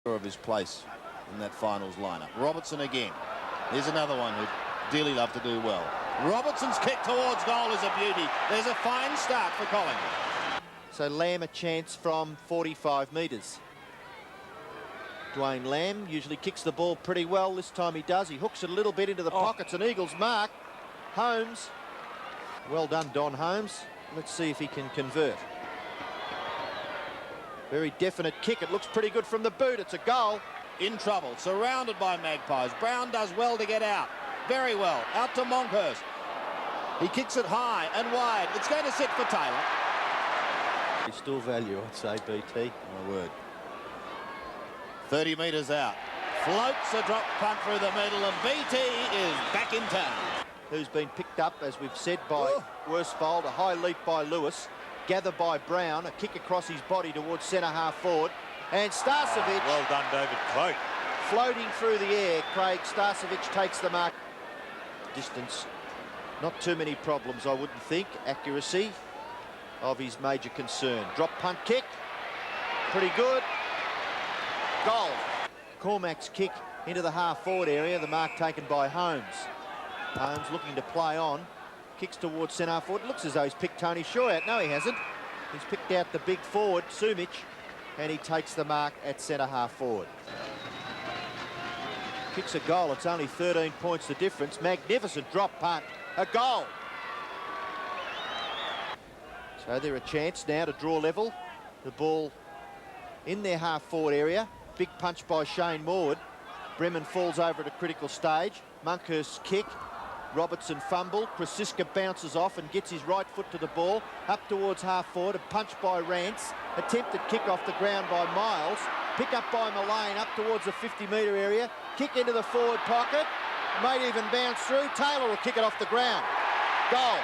of his place in that finals lineup. Robertson again. Here's another one who'd dearly love to do well. Robertson's kick towards goal is a beauty. There's a fine start for Collingwood. So Lamb a chance from 45 metres. Dwayne Lamb usually kicks the ball pretty well. This time he does. He hooks it a little bit into the pockets, and Eagles mark. Holmes. Well done, Don Holmes. Let's see if he can convert. Very definite kick. It looks pretty good from the boot. It's a goal. In trouble, surrounded by Magpies. Brown does well to get out. Very well. Out to Monkhurst. He kicks it high and wide. It's going to sit for Taylor. He's still value, I'd say, BT. My word. 30 metres out. Floats a drop punt through the middle, and BT is back in town. Who's been picked up, as we've said, by Worsfold. A high leap by Lewis. Gather by Brown. A kick across his body towards centre-half forward. And Starcevic. Well done, David Cloak. Floating through the air, Craig. Starcevic takes the mark. Distance. Not too many problems, I wouldn't think. Accuracy of his major concern. Drop punt kick. Pretty good. Goal. Cormac's kick into the half-forward area. The mark taken by Holmes. Holmes looking to play on. Kicks towards centre forward. Looks as though he's picked Tony Shaw out. No, he hasn't. He's picked out the big forward, Sumic, and he takes the mark at centre-half forward. Kicks a goal. It's only 13 points the difference. Magnificent drop punt. A goal. So they're a chance now to draw level. The ball in their half-forward area. Big punch by Shane Morwood. Bremen falls over at a critical stage. Monkhurst's kick. Robertson fumble. Krasiska bounces off and gets his right foot to the ball. Up towards half-forward. A punch by Rance. Attempted kick off the ground by Miles. Pick up by Mullane up towards the 50-metre area. Kick into the forward pocket. Might even bounce through. Taylor will kick it off the ground. Goal.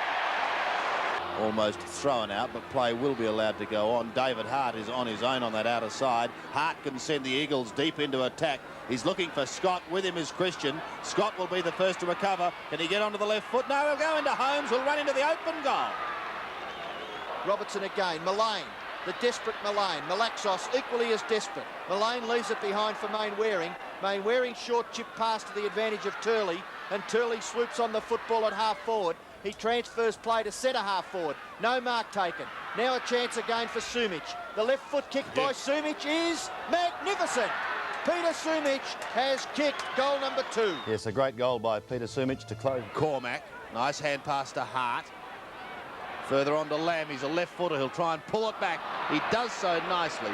Almost thrown out, but play will be allowed to go on. David Hart is on his own on that outer side. Hart can send the Eagles deep into attack. He's looking for Scott. With him is Christian. Scott will be the first to recover. Can he get onto the left foot? No, he'll go into Holmes, who'll run into the open goal. Robertson again. Mullane. The desperate Mullane. Malaxos equally as desperate. Mullane leaves it behind for Mainwaring. Mainwaring short chip pass to the advantage of Turley, and Turley swoops on the football at half forward. He transfers play to centre-half forward. No mark taken. Now a chance again for Sumic. The left foot kick by Sumic is magnificent. Peter Sumic has kicked goal number 2. Yes, a great goal by Peter Sumic to close. Cormac. Nice hand pass to Hart. Further on to Lamb. He's a left footer. He'll try and pull it back. He does so nicely.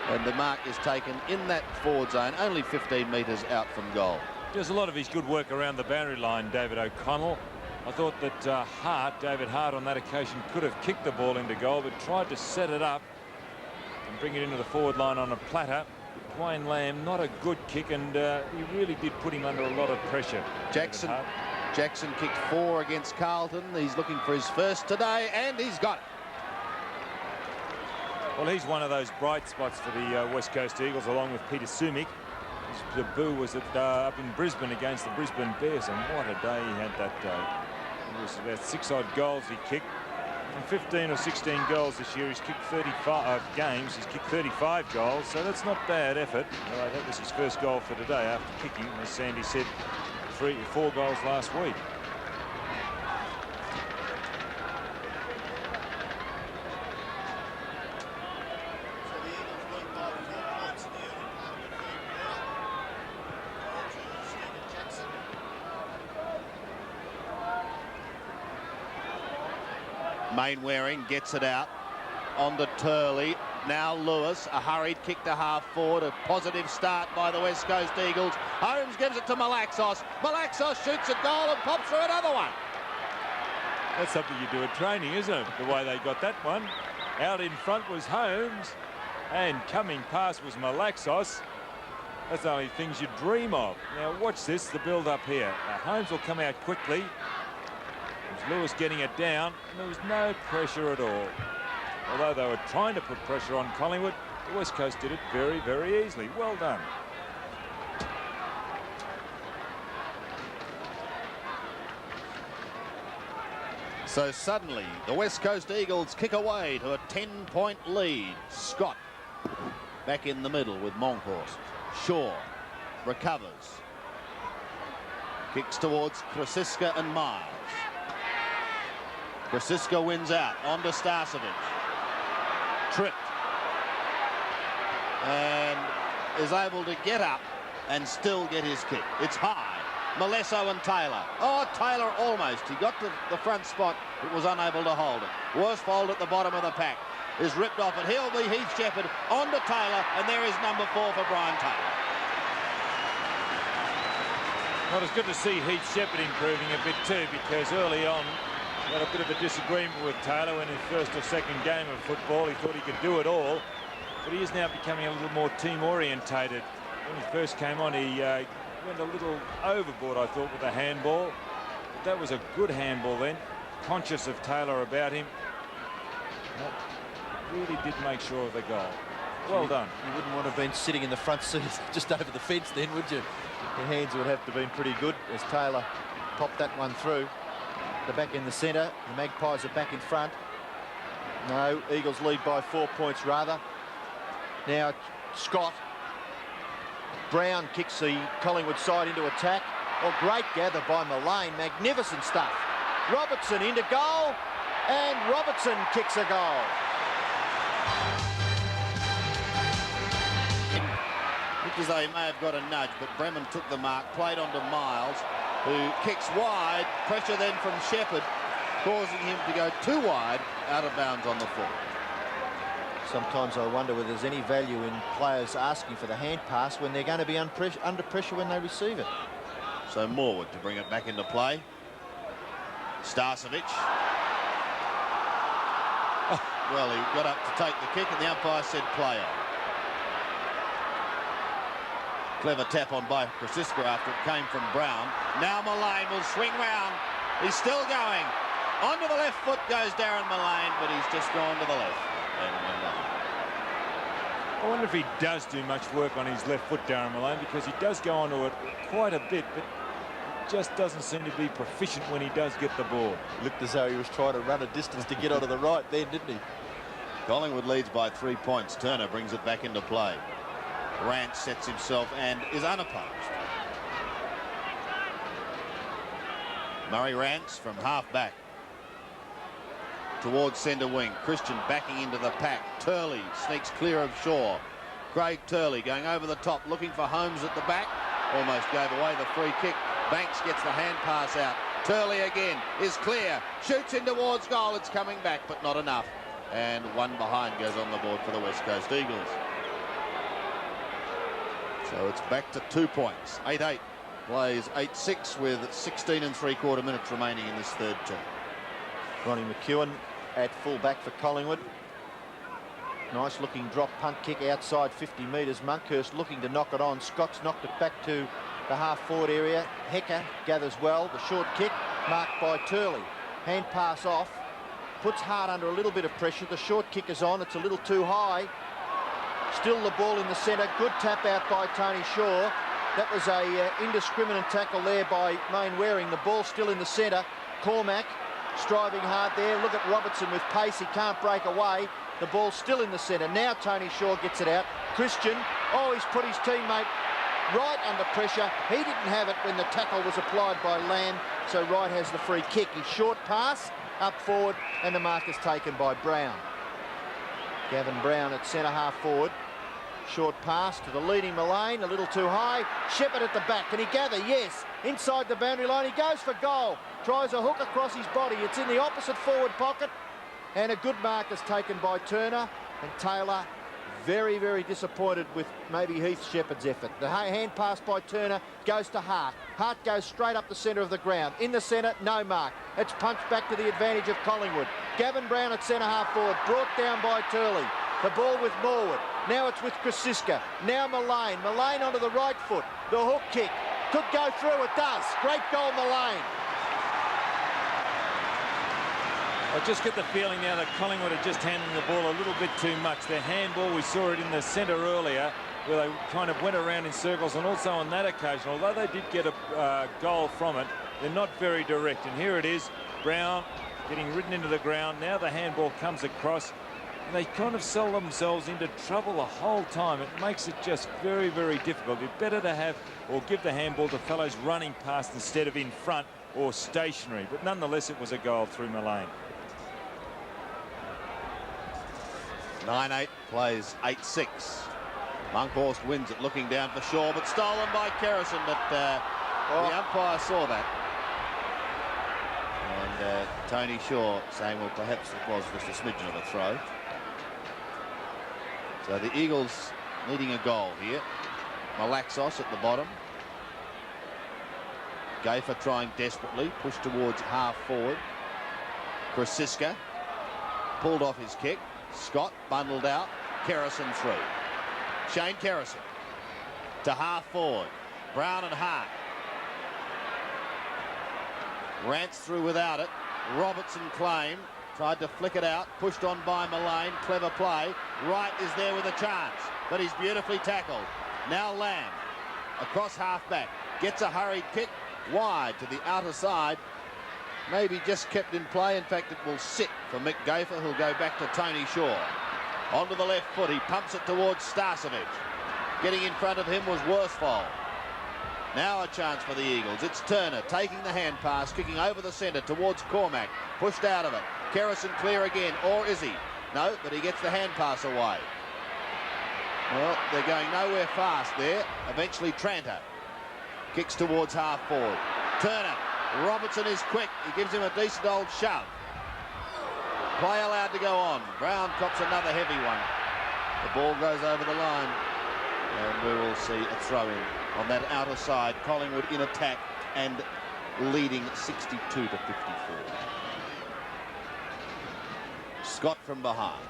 And the mark is taken in that forward zone, only 15 metres out from goal. Does a lot of his good work around the boundary line, David O'Connell. I thought that David Hart on that occasion could have kicked the ball into goal, but tried to set it up and bring it into the forward line on a platter. Dwayne Lamb, not a good kick, and he really did put him under a lot of pressure. Jackson kicked 4 against Carlton. He's looking for his first today, and he's got it. Well, he's one of those bright spots for the West Coast Eagles, along with Peter Sumic. His debut was up in Brisbane against the Brisbane Bears, and what a day he had that day. It was about 6-odd goals he kicked. And 15 or 16 goals this year. He's kicked 35 games. He's kicked 35 goals, so that's not bad effort. That was his first goal for today after kicking, as Sandy said, 4 goals last week. Mainwaring gets it out onto Turley. Now Lewis, a hurried kick to half forward. A positive start by the West Coast Eagles. Holmes gives it to Malaxos. Malaxos shoots a goal and pops through another one. That's something you do at training, isn't it? The way they got that one. Out in front was Holmes, and coming past was Malaxos. That's the only things you dream of. Now watch this, the build-up here. Now Holmes will come out quickly. Lewis getting it down, and there was no pressure at all. Although they were trying to put pressure on Collingwood, the West Coast did it very, very easily. Well done. So suddenly, the West Coast Eagles kick away to a 10-point lead. Scott back in the middle with Monkhurst. Shaw recovers. Kicks towards Krasiska and Miles. Krasiska wins out. On to Starcevic. Tripped. And is able to get up and still get his kick. It's high. Malesso and Taylor. Oh, Taylor almost. He got to the front spot, but was unable to hold it. Worsfold at the bottom of the pack is ripped off, and he'll be Heath Shepherd on to Taylor, and there is number 4 for Brian Taylor. Well, it's good to see Heath Shepherd improving a bit too, because early on he had a bit of a disagreement with Taylor in his first or second game of football. He thought he could do it all, but he is now becoming a little more team orientated. When he first came on, he went a little overboard, I thought, with the handball. But that was a good handball then, conscious of Taylor about him. That really did make sure of the goal. Well done. You wouldn't want to have been sitting in the front seat just over the fence then, would you? Your hands would have to have been pretty good as Taylor popped that one through. The back in the centre. The Magpies are back in front. No, Eagles lead by 4 points rather. Now Scott. Brown kicks the Collingwood side into attack. Oh, great gather by Mullane. Magnificent stuff. Robertson into goal. And Robertson kicks a goal. Looked as though he may have got a nudge, but Bremen took the mark, played on to Miles, who kicks wide. Pressure then from Shepherd, causing him to go too wide, out of bounds on the foot. Sometimes I wonder whether there's any value in players asking for the hand pass when they're going to be under pressure when they receive it. So Morwood to bring it back into play. Starcevic. Oh, well, he got up to take the kick and the umpire said play on. Clever tap on by Krasiska after it came from Brown. Now Mullane will swing round. He's still going. Onto the left foot goes Darren Mullane, but he's just gone to the left. I wonder if he does do much work on his left foot, Darren Mullane, because he does go onto it quite a bit, but just doesn't seem to be proficient when he does get the ball. Looked as though he was trying to run a distance to get onto the right then, didn't he? Collingwood leads by 3 points. Turner brings it back into play. Rance sets himself and is unopposed. Murray Rance from half back towards centre wing. Christian backing into the pack. Turley sneaks clear of Shaw. Craig Turley going over the top, looking for Holmes at the back. Almost gave away the free kick. Banks gets the hand pass out. Turley again is clear. Shoots in towards goal. It's coming back, but not enough. And one behind goes on the board for the West Coast Eagles. So it's back to 2 points. 8-8. Plays 8-6 with 16 3/4 minutes remaining in this third term. Ronnie McEwen at full back for Collingwood. Nice looking drop punt kick outside 50 metres. Monkhurst looking to knock it on. Scott's knocked it back to the half forward area. Hecker gathers well. The short kick marked by Turley. Hand pass off. Puts Hart under a little bit of pressure. The short kick is on. It's a little too high. Still the ball in the centre. Good tap out by Tony Shaw. That was a indiscriminate tackle there by Mainwaring. The ball still in the centre. Cormac striving hard there. Look at Robertson with pace. He can't break away. The ball's still in the centre. Now Tony Shaw gets it out. Christian, oh, he's put his teammate right under pressure. He didn't have it when the tackle was applied by Lamb, so Wright has the free kick. His short pass up forward, and the mark is taken by Brown. Gavin Brown at centre half forward. Short pass to the leading Mullane, a little too high. Shepherd at the back. Can he gather? Yes. Inside the boundary line, he goes for goal. Tries a hook across his body. It's in the opposite forward pocket. And a good mark is taken by Turner. And Taylor very, very disappointed with maybe Heath Shepherd's effort. The hand pass by Turner goes to Hart. Hart goes straight up the centre of the ground. In the centre, no mark. It's punched back to the advantage of Collingwood. Gavin Brown at centre half forward, brought down by Turley. The ball with Morwood. Now it's with Krasiska. Now Mullane. Mullane onto the right foot. The hook kick. Could go through. It does. Great goal, Mullane. I just get the feeling now that Collingwood are just handling the ball a little bit too much. Their handball, we saw it in the centre earlier, where they kind of went around in circles, and also on that occasion, although they did get a goal from it, they're not very direct. And here it is, Brown getting ridden into the ground. Now the handball comes across. And they kind of sell themselves into trouble the whole time. It makes it just very, very difficult. It's better to have or give the handball to fellows running past instead of in front or stationary. But nonetheless, it was a goal through Mullane. 9-8 plays 8-6. Monkhorst wins it, looking down for Shaw, but stolen by Kerrison. But the umpire saw that. And Tony Shaw saying, well, perhaps it was just a smidgen of a throw. So the Eagles needing a goal here. Malaxos at the bottom. Gaifer trying desperately, pushed towards half forward. Krasiska pulled off his kick. Scott bundled out. Kerrison through. Shane Kerrison to half forward. Brown and Hart. Rance through without it. Robertson claim. Tried to flick it out. Pushed on by Mullane. Clever play. Wright is there with a chance, but he's beautifully tackled. Now Lamb across half back. Gets a hurried kick wide to the outer side. Maybe just kept in play. In fact, it will sit for Mick Gaifer, who'll go back to Tony Shaw. Onto the left foot. He pumps it towards Starcevic. Getting in front of him was Worsfold. Now a chance for the Eagles. It's Turner taking the hand pass, kicking over the centre towards Cormac. Pushed out of it. Kerrison clear again, or is he? No, but he gets the hand pass away. Well, they're going nowhere fast there. Eventually Tranter kicks towards half forward. Turner. Robertson is quick. He gives him a decent old shove. Play allowed to go on. Brown cops another heavy one. The ball goes over the line. And we will see a throw-in on that outer side. Collingwood in attack and leading 62 to 54. Scott from behind.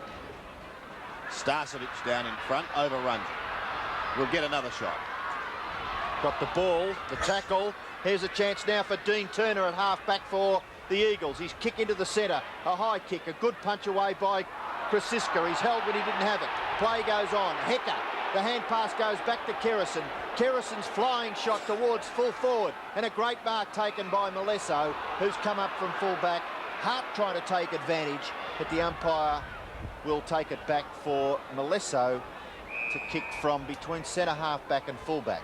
Starcevic down in front, overruns it. We'll get another shot. Got the ball, the tackle. Here's a chance now for Dean Turner at half-back for the Eagles. He's kick into the centre, a high kick, a good punch away by Krasiska. He's held when he didn't have it. Play goes on. Hecker. The hand pass goes back to Kerrison. Kerrison's flying shot towards full forward. And a great mark taken by Malesso, who's come up from full-back. Hart trying to take advantage, but the umpire will take it back for Malesso to kick from between centre half-back and full-back.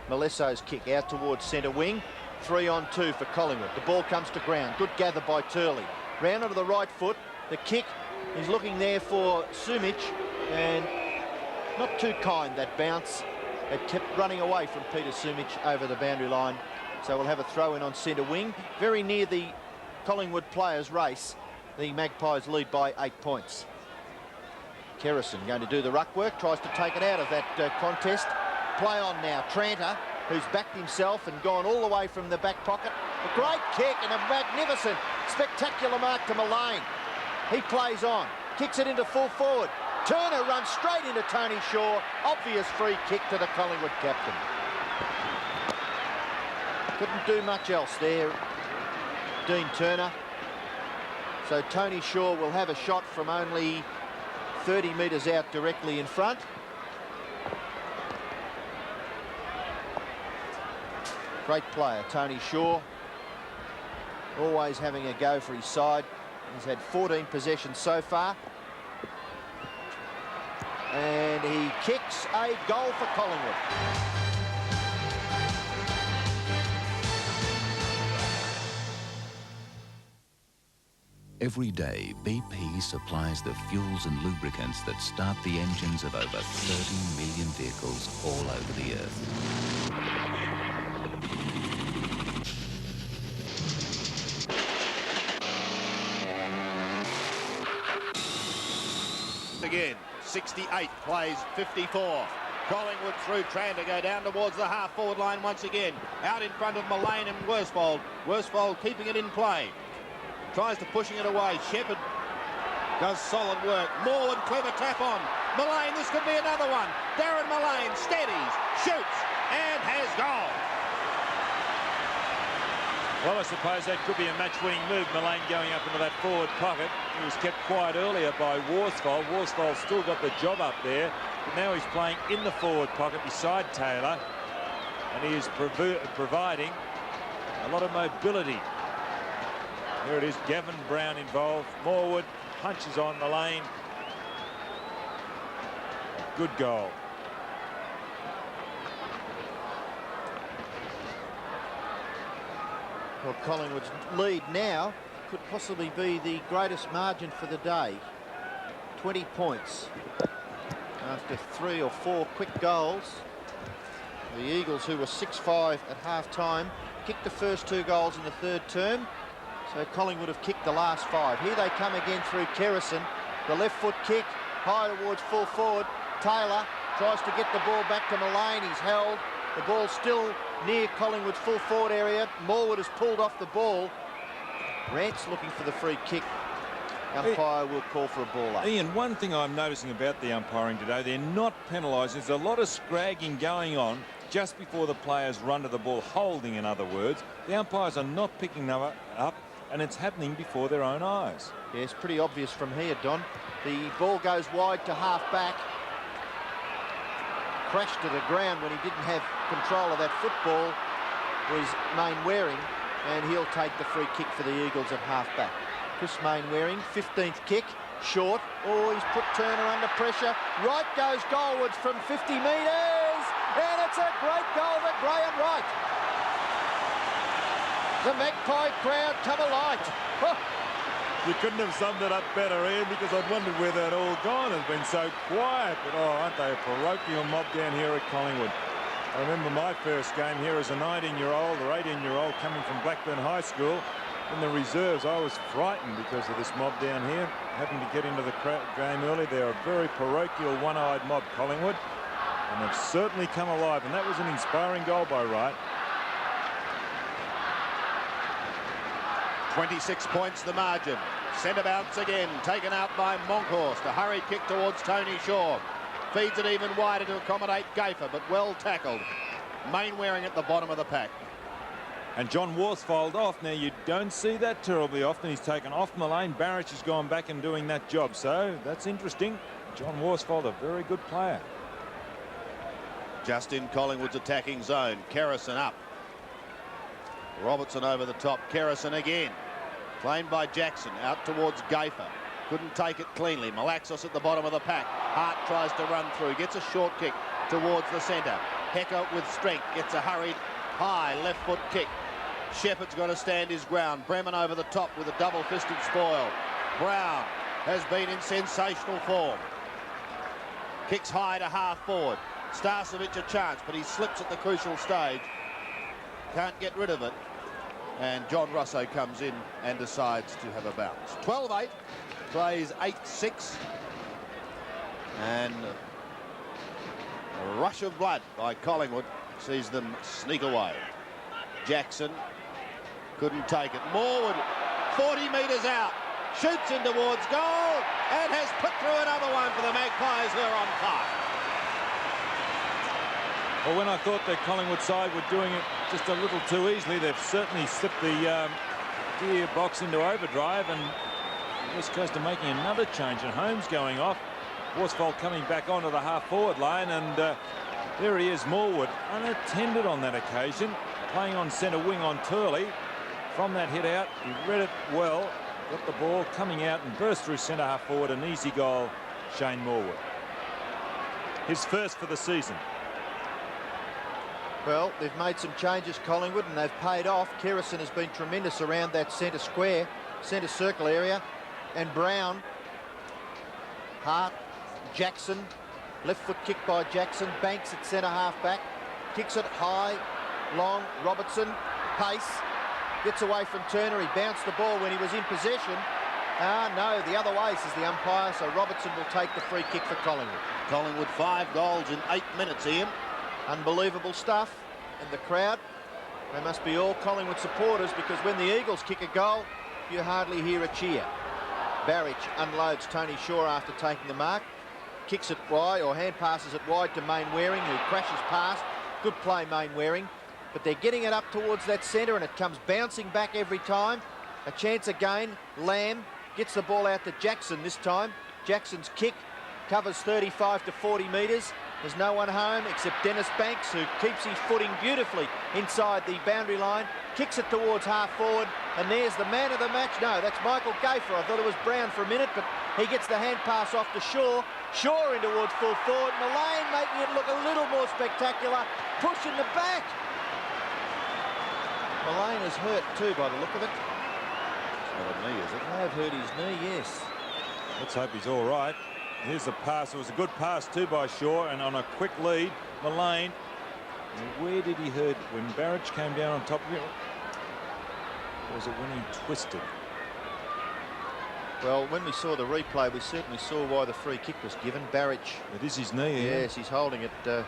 Malesso's kick out towards centre wing. 3-on-2 for Collingwood. The ball comes to ground. Good gather by Turley. Round onto the right foot. The kick is looking there for Sumic, and not too kind, that bounce. It kept running away from Peter Sumic over the boundary line. So we'll have a throw in on centre wing. Very near the Collingwood players' race. The Magpies lead by 8 points. Kerrison going to do the ruck work. Tries to take it out of that contest. Play on now. Tranter, who's backed himself and gone all the way from the back pocket. A great kick and a magnificent, spectacular mark to Mullane. He plays on. Kicks it into full forward. Turner runs straight into Tony Shaw. Obvious free kick to the Collingwood captain. Couldn't do much else there, Dean Turner. So Tony Shaw will have a shot from only 30 metres out directly in front. Great player, Tony Shaw. Always having a go for his side. He's had 14 possessions so far. And he kicks a goal for Collingwood. Every day, BP supplies the fuels and lubricants that start the engines of over 30 million vehicles all over the earth. Again, 68 plays 54. Collingwood through Tranter, go down towards the half-forward line once again. Out in front of Mullane and Worsfold. Worsfold keeping it in play. Tries to pushing it away. Shepherd does solid work. Moreland, clever tap on. Mullane, this could be another one. Darren Mullane steadies, shoots, and has gone. Well, I suppose that could be a match-winning move. Mullane going up into that forward pocket. He was kept quiet earlier by Worsfold. Worsfold still got the job up there, but now he's playing in the forward pocket beside Taylor, and he is providing a lot of mobility. Here it is, Gavin Brown involved. Morwood punches on Mullane. good goal. Well, Collingwood's lead now could possibly be the greatest margin for the day. 20 points after 3 or 4 quick goals. The Eagles, who were 6-5 at half-time, kicked the first 2 goals in the third term, so Collingwood have kicked the last 5. Here they come again through Kerrison. The left foot kick, high towards full forward. Taylor tries to get the ball back to Mullane. He's held. The ball's still near Collingwood's full forward area. Morwood has pulled off the ball. Rance looking for the free kick. Umpire will call for a ball up. Ian, one thing I'm noticing about the umpiring today, they're not penalising. There's a lot of scragging going on just before the players run to the ball, holding, in other words. The umpires are not picking them up, and it's happening before their own eyes. Yeah, it's pretty obvious from here, Don. The ball goes wide to half-back. Crashed to the ground when he didn't have control of that football was Mainwaring, and he'll take the free kick for the Eagles at half-back. Chris Mainwaring, 15th kick, short. Oh, he's put Turner under pressure. Wright goes goalwards from 50 metres, and it's a great goal for Graham Wright. The Magpie crowd come alight. Oh. You couldn't have summed it up better, Ian, because I'd wondered where they'd all gone. It's been so quiet, but oh, aren't they a parochial mob down here at Collingwood? I remember my first game here as a 19-year-old or 18-year-old coming from Blackburn High School. In the reserves, I was frightened because of this mob down here, having to get into the game early. They're a very parochial, one-eyed mob, Collingwood, and they've certainly come alive, and that was an inspiring goal by Wright. 26 points the margin. Centre bounce again, taken out by Monkhorst. A hurried kick towards Tony Shaw. Feeds it even wider to accommodate Gaffer, but well tackled. Mainwaring at the bottom of the pack. And John Worsfold off. Now, you don't see that terribly often. He's taken off Mullane. Barrich has gone back and doing that job, so that's interesting. John Worsfold, a very good player. Just in Collingwood's attacking zone. Kerrison up. Robertson over the top. Kerrison again. Claimed by Jackson. Out towards Gaffer. Couldn't take it cleanly. Malaxos at the bottom of the pack. Hart tries to run through. Gets a short kick towards the centre. Hecker with strength. Gets a hurried high left foot kick. Shepherd's got to stand his ground. Bremen over the top with a double-fisted spoil. Brown has been in sensational form. Kicks high to half forward. Starcevic a chance, but he slips at the crucial stage. Can't get rid of it. And John Russo comes in and decides to have a bounce. 12-8. Plays 8-6. And a rush of blood by Collingwood sees them sneak away. Jackson couldn't take it. Morwood, 40 metres out, shoots in towards goal and has put through another one for the Magpies, who are on fire. Well, when I thought the Collingwood side were doing it just a little too easily, they've certainly slipped the gearbox into overdrive, and West Coast are making another change, and Holmes going off. Worsfold coming back onto the half-forward lane, and there he is, Morwood, unattended on that occasion, playing on centre wing on Turley. From that hit out, he read it well, got the ball coming out and burst through centre half forward. An easy goal, Shane Morwood. His first for the season. Well, they've made some changes, Collingwood, and they've paid off. Kerrison has been tremendous around that centre square, centre circle area, and Brown, Hart, Jackson, left foot kick by Jackson, Banks at centre half back, kicks it high, long, Robertson, pace, gets away from Turner. He bounced the ball when he was in possession. No, the other way, says the umpire, so Robertson will take the free kick for Collingwood. Collingwood 5 goals in 8 minutes, Ian. Unbelievable stuff. And the crowd, they must be all Collingwood supporters, because when the Eagles kick a goal, you hardly hear a cheer. Barrich unloads Tony Shaw after taking the mark, kicks it wide, or hand passes it wide to Mainwaring, who crashes past. Good play, Mainwaring. But they're getting it up towards that centre, and it comes bouncing back every time. A chance again. Lamb gets the ball out to Jackson this time. Jackson's kick covers 35 to 40 metres. There's no one home except Dennis Banks, who keeps his footing beautifully inside the boundary line. Kicks it towards half forward, and there's the man of the match. No, that's Michael Gaffer. I thought it was Brown for a minute, but he gets the hand pass off to Shaw. Shaw in towards full forward. Mullane making it look a little more spectacular. Push in the back. Mullane is hurt too by the look of it. It's not a knee, is it? May have hurt his knee, yes. Let's hope he's all right. Here's the pass. It was a good pass too by Shaw, and on a quick lead, Mullane. Where did he hurt? When Barrage came down on top of him? Or was it when he twisted? Well, when we saw the replay, we certainly saw why the free kick was given. Barrage. It is his knee. Yes, he's holding it It's a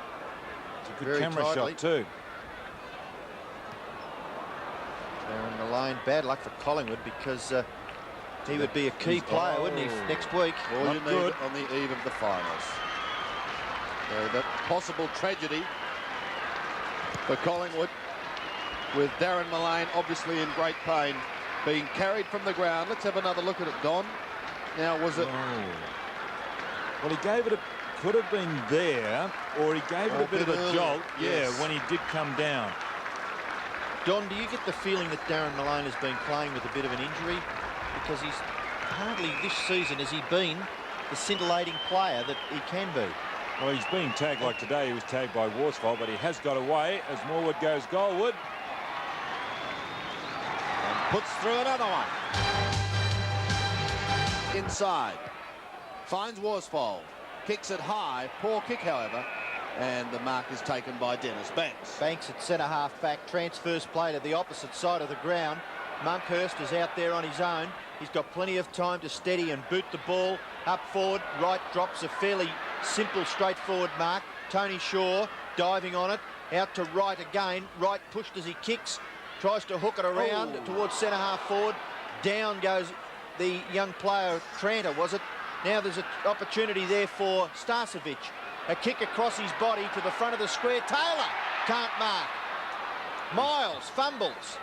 good very camera tightly. shot too. Darren Mullane, bad luck for Collingwood because he would be a key player, wouldn't he, next week? All Not you need good. on the eve of the finals. So that possible tragedy for Collingwood, with Darren Mullane obviously in great pain, being carried from the ground. Let's have another look at it, Don. Now, was it... Oh. Well, he gave it a... Could have been there, or he gave it a bit of a early. jolt. Yes. Yeah, when he did come down. Don, do you get the feeling that Darren Mullane has been playing with a bit of an injury? Because he's hardly this season has he been the scintillating player that he can be. Well, he's being tagged like today. He was tagged by Worsfold, but he has got away as Morwood goes goalward. And puts through another one. Inside. Finds Worsfold. Kicks it high. Poor kick, however. And the mark is taken by Dennis Banks. Banks at centre-half back, transfers play to the opposite side of the ground. Monkhurst is out there on his own. He's got plenty of time to steady and boot the ball up forward. Wright drops a fairly simple, straightforward mark. Tony Shaw diving on it. Out to Wright again. Wright pushed as he kicks. Tries to hook it around towards centre-half forward. Down goes the young player, Tranter, was it? Now there's an opportunity there for Starcevic. A kick across his body to the front of the square. Taylor can't mark. Miles fumbles.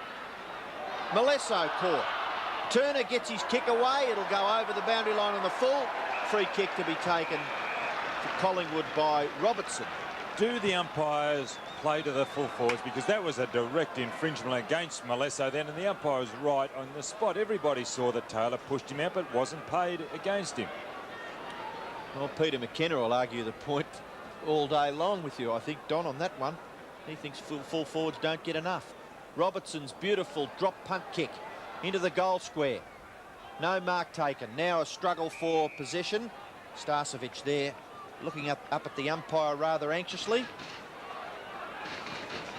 Malesso caught. Turner gets his kick away. It'll go over the boundary line on the full. Free kick to be taken for Collingwood by Robertson. Do the umpires play to the full forwards? Because that was a direct infringement against Malesso then, and the umpire was right on the spot. Everybody saw that Taylor pushed him out, but wasn't paid against him. Well, Peter McKenna will argue the point all day long with you, I think, Don, on that one. He thinks full forwards don't get enough. Robertson's beautiful drop punt kick into the goal square. No mark taken. Now a struggle for possession. Starcevic there looking up at the umpire rather anxiously.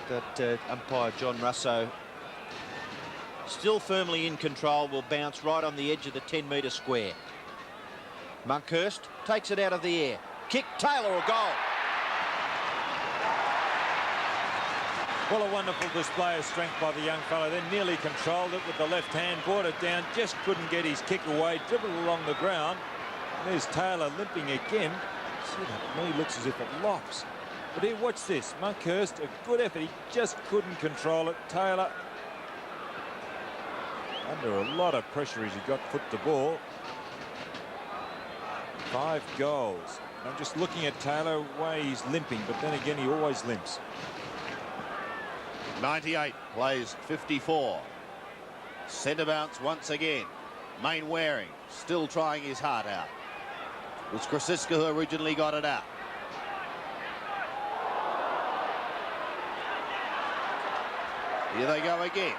That umpire John Russo, still firmly in control, will bounce right on the edge of the 10-metre square. Monkhurst takes it out of the air. Kick, Taylor, a goal. Well, a wonderful display of strength by the young fellow. Then nearly controlled it with the left hand, brought it down, just couldn't get his kick away, dribbled along the ground. And there's Taylor limping again. See, that knee looks as if it locks. But here, watch this. Monkhurst, a good effort. He just couldn't control it. Taylor, under a lot of pressure as he got foot to ball. 5 goals. I'm just looking at Taylor, way he's limping, but then again, he always limps. 98 plays 54. Centre bounce once again. Main Waring still trying his heart out. It was Krasiska who originally got it out. Here they go again.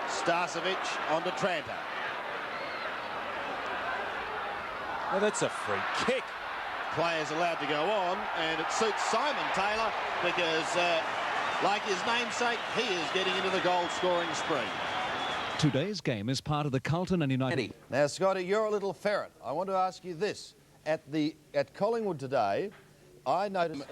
Starcevic onto Tranter. Well, that's a free kick. Players allowed to go on, and it suits Simon Taylor because, like his namesake, he is getting into the goal-scoring spree. Today's game is part of the Carlton and United. Now, Scotty, you're a little ferret. I want to ask you this. At Collingwood today, I noticed...